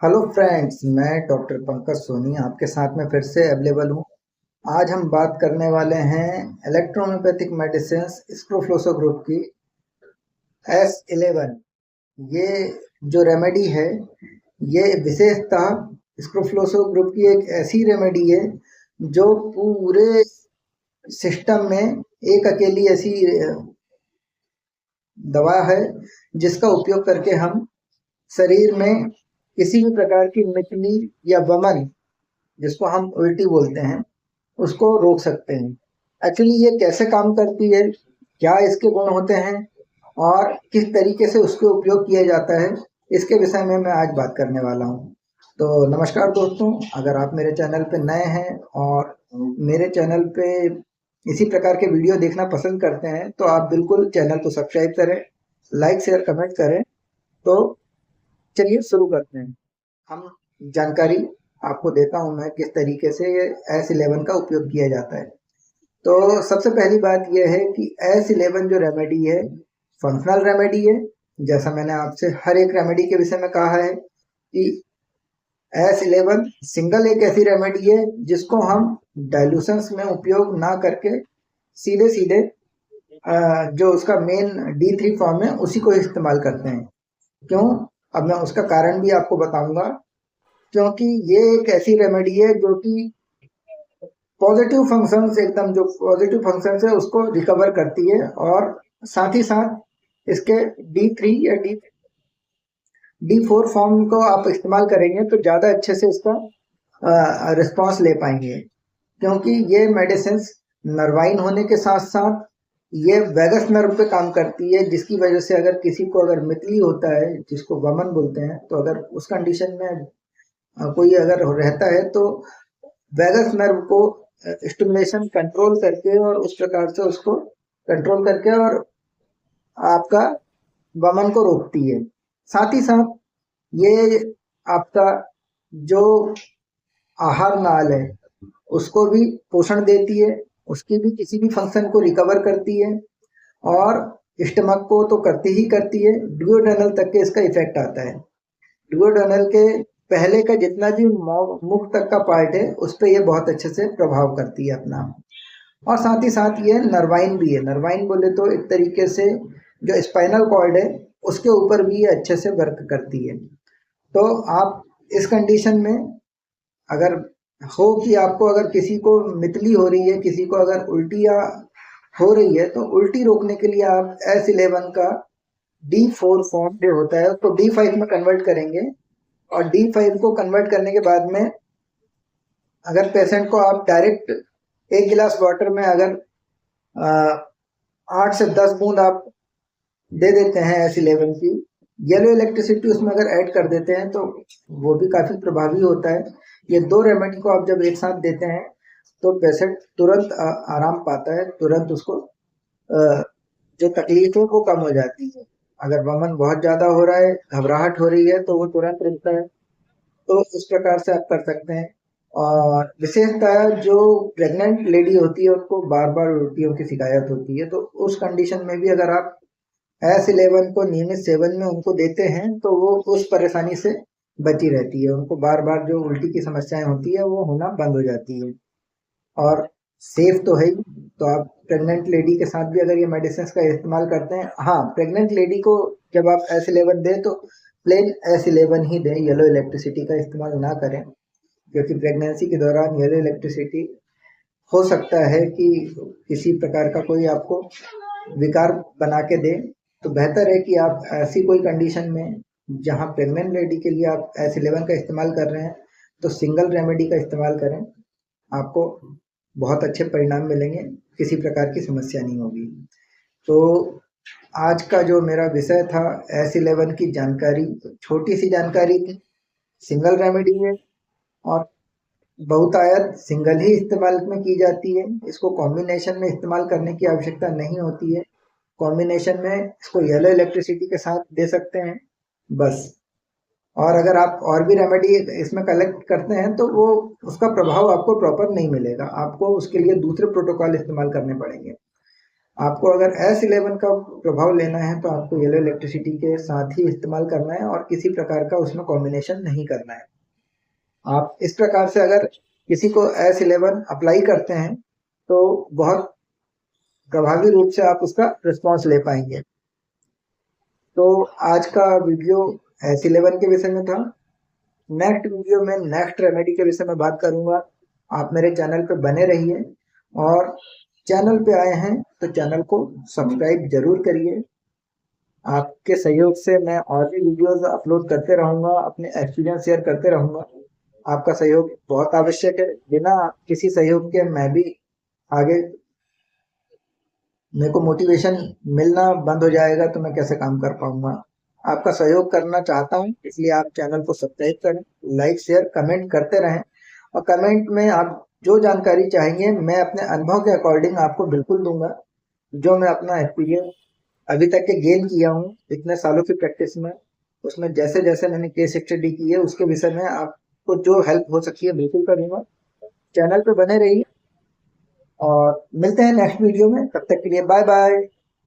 Hello friends, मैं doctor Pankaj Soni आपके साथ में फिर से अवेलेबल हूँ। आज हम बात करने वाले हैं इलेक्ट्रोहोम्योपैथिक मेडिसिन स्क्रोफ्लोसो ग्रुप की S11। ये जो रेमेडी है, ये विशेषतः स्क्रोफ्लोसो ग्रुप की एक ऐसी रेमेडी है जो पूरे सिस्टम में एक अकेली ऐसी दवा है जिसका उपयोग करके हम शरीर में किसी भी प्रकार की मितली या वमन, जिसको हम उल्टी बोलते हैं, उसको रोक सकते हैं। एक्चुअली ये कैसे काम करती है, क्या इसके गुण होते हैं और किस तरीके से उसके उपयोग किया जाता है, इसके विषय में मैं आज बात करने वाला हूँ। तो नमस्कार दोस्तों, अगर आप मेरे चैनल पे नए हैं और मेरे चैनल पे इसी प्रकार के वीडियो देखना पसंद करते हैं तो आप बिल्कुल चैनल को सब्सक्राइब करें, लाइक शेयर कमेंट करें। तो चलिए शुरू करते हैं। हम जानकारी आपको देता हूं मैं किस तरीके से ये S11 का उपयोग किया जाता है। तो सबसे पहली बात यह है कि S11 जो रेमेडी है, फंक्शनल रेमेडी है। जैसा मैंने आपसे हर एक रेमेडी के विषय में कहा है कि S11 सिंगल एक ऐसी रेमेडी है जिसको हम डाइल्यूशंस में उपयोग ना करके सीधे सीधे जो उसका मेन D3 फॉर्म है उसी को इस्तेमाल करते हैं। क्यों? अब मैं उसका कारण भी आपको बताऊंगा। क्योंकि ये एक ऐसी रेमेडी है जो कि पॉजिटिव फंक्शंस, एकदम जो पॉजिटिव फंक्शंस है उसको रिकवर करती है, और साथ ही साथ इसके D3 या D4 फॉर्म को आप इस्तेमाल करेंगे तो ज़्यादा अच्छे से इसका रिस्पॉन्स ले पाएंगे। क्योंकि ये मेडिसिन नर्वाइन होने के साथ साथ ये वैगस नर्व पे काम करती है, जिसकी वजह से अगर किसी को अगर मितली होता है, जिसको वमन बोलते हैं, तो अगर उस कंडीशन में कोई अगर रहता है तो वैगस नर्व को स्टिमुलेशन कंट्रोल करके और उस प्रकार से उसको कंट्रोल करके और आपका वमन को रोकती है। साथ ही साथ ये आपका जो आहार नाल है उसको भी पोषण देती है, उसकी भी किसी भी फंक्शन को रिकवर करती है, और स्टमक को तो करती ही करती है, डुओडेनल तक के इसका इफेक्ट आता है। डुओडेनल के पहले का जितना भी मुख तक का पार्ट है उस पर यह बहुत अच्छे से प्रभाव करती है अपना। और साथ ही साथ ये नर्वाइन भी है। नर्वाइन बोले तो एक तरीके से जो स्पाइनल कॉर्ड है उसके ऊपर भी ये अच्छे से वर्क करती है। तो आप इस कंडीशन में अगर हो कि आपको अगर किसी को मितली हो रही है, किसी को अगर उल्टियाँ हो रही है, तो उल्टी रोकने के लिए आप S11 का D4 फॉर्म जो होता है उसको D5 में कन्वर्ट करेंगे, और D5 को कन्वर्ट करने के बाद में अगर पेशेंट को आप डायरेक्ट एक गिलास वाटर में अगर 8 से 10 बूंद आप दे देते हैं S11 की, येलो इलेक्ट्रिसिटी उसमें अगर ऐड कर देते हैं तो वो भी काफ़ी प्रभावी होता है। ये दो रेमेडी को आप जब एक साथ देते हैं तो पेशेंट तुरंत आराम पाता है, तुरंत उसको जो तकलीफ है वो कम हो जाती है। अगर वमन बहुत ज़्यादा हो रहा है, घबराहट हो रही है, तो वो तुरंत रुकता है। तो इस प्रकार से आप कर सकते हैं। और विशेषतः जो प्रेग्नेंट लेडी होती है उनको बार बार उल्टियों की शिकायत होती है, तो उस कंडीशन में भी अगर आप S11 को नियमित सेवन में उनको देते हैं तो वो उस परेशानी से बची रहती है। उनको बार बार जो उल्टी की समस्याएं होती है वो होना बंद हो जाती है, और सेफ तो है ही। तो आप प्रेग्नेंट लेडी के साथ भी अगर ये मेडिसिन का इस्तेमाल करते हैं, हाँ, प्रेग्नेंट लेडी को जब आप S11 दें तो प्लेन S11 ही दें, येलो इलेक्ट्रिसिटी का इस्तेमाल ना करें। क्योंकि प्रेगनेंसी के दौरान येलो इलेक्ट्रिसिटी हो सकता है कि किसी प्रकार का कोई आपको विकार बना के दे। तो बेहतर है कि आप ऐसी कोई कंडीशन में जहाँ प्रेग्नेंट लेडी के लिए आप S11 का इस्तेमाल कर रहे हैं तो सिंगल रेमेडी का इस्तेमाल करें, आपको बहुत अच्छे परिणाम मिलेंगे, किसी प्रकार की समस्या नहीं होगी। तो आज का जो मेरा विषय था S11 की जानकारी, छोटी सी जानकारी थी। सिंगल रेमेडी है और बहुतायत सिंगल ही इस्तेमाल में की जाती है, इसको कॉम्बिनेशन में इस्तेमाल करने की आवश्यकता नहीं होती है। कॉम्बिनेशन में इसको येलो इलेक्ट्रिसिटी के साथ दे सकते हैं बस। और अगर आप और भी रेमेडी इसमें कलेक्ट करते हैं तो वो उसका प्रभाव आपको प्रॉपर नहीं मिलेगा, आपको उसके लिए दूसरे प्रोटोकॉल इस्तेमाल करने पड़ेंगे। आपको अगर S11 का प्रभाव लेना है तो आपको येलो इलेक्ट्रिसिटी के साथ ही इस्तेमाल करना है और किसी प्रकार का उसमें कॉम्बिनेशन नहीं करना है। आप इस प्रकार से अगर किसी को S11 अप्लाई करते हैं तो बहुत प्रभावी रूप से आप उसका रिस्पॉन्स ले पाएंगे। तो आज का वीडियो S11 के विषय में था। नेक्स्ट वीडियो में नेक्स्ट रेमेडी के विषय में बात करूंगा। आप मेरे चैनल पे बने रहिए और चैनल पे आए हैं तो चैनल को सब्सक्राइब जरूर करिए। आपके सहयोग से मैं और भी वीडियोस अपलोड करते रहूंगा, अपने एक्सपीरियंस शेयर करते रहूंगा। आपका सहयोग बहुत आवश्यक है। बिना किसी सहयोग के मैं भी आगे, मेरे को मोटिवेशन मिलना बंद हो जाएगा तो मैं कैसे काम कर पाऊंगा। आपका सहयोग करना चाहता हूं, इसलिए आप चैनल को सब्सक्राइब करें, लाइक शेयर कमेंट करते रहें और कमेंट में आप जो जानकारी चाहेंगे मैं अपने अनुभव के अकॉर्डिंग आपको बिल्कुल दूंगा। जो मैं अपना एक्सपीरियंस अभी तक के गेन किया हूँ इतने सालों की प्रैक्टिस में, उसमें जैसे जैसे मैंने केस स्टडी की है उसके विषय में आपको जो हेल्प हो सकती है बिल्कुल करूंगा। चैनल पे बने रहिए और मिलते हैं नेक्स्ट वीडियो में। तब तक के लिए बाय बाय।